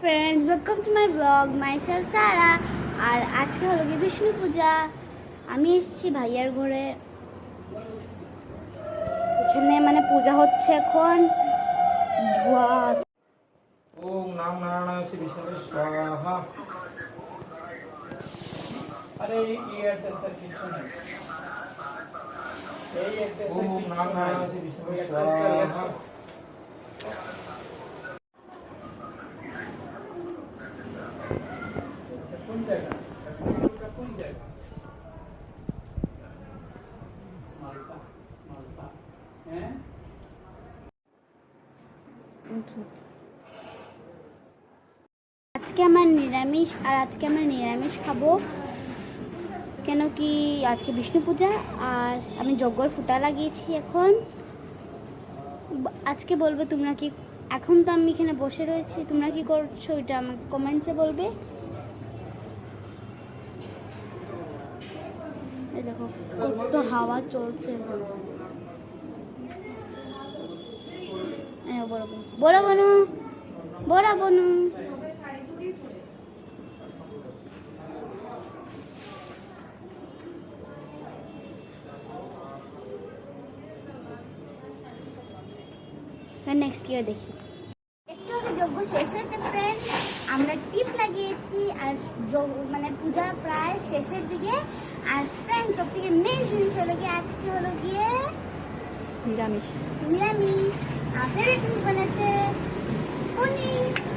friends, welcome to my vlog. Myself Sara. আর আজকে হলো কি বিষ্ণু পূজা। আমি এসেছি ভাইয়ার ঘরে। এখানে মানে পূজা হচ্ছে এখন। ধোয়া ওম নাম নারায়ণ শ্রী বিষ্ণু স্বাহা। আরে এই অ্যাড্রেসের কিছু নেই। এই অ্যাড্রেসে ওম নাম নারায়ণ শ্রী বিষ্ণু স্বাহা। কোন জায়গা? কোন জায়গা? মালটা মালটা হ্যাঁ। আজকে আমার নিরামিষ আর আজকে আমরা নিরামিষ খাবো কেন কি আজকে বিষ্ণু পূজা আর আমি যজ্ঞর ফুটা লাগিয়েছি এখন। আজকে বলবে তোমরা কি, এখন তো আমি এখানে বসে রয়েছি, তোমরা কি করছো এটা আমাকে কমেন্টসে বলবে। এই দেখো কত হাওয়া চলছে। বড় বনু বড় বনু নেক্সট ইয়ার দেখি। একটু আগে যজ্ঞ শেষ হয়েছে ফ্রেন্ড, আমরা টিপ লাগিয়েছি আর মানে পূজা প্রায় শেষের দিকে। আর ফ্রেন্ড সব থেকে মেন জিনিস হলো গিয়ে আজকে হলো গিয়ে নিরামিষ। নিরামিষ আপনারা কি বানাচ্ছে? পনির।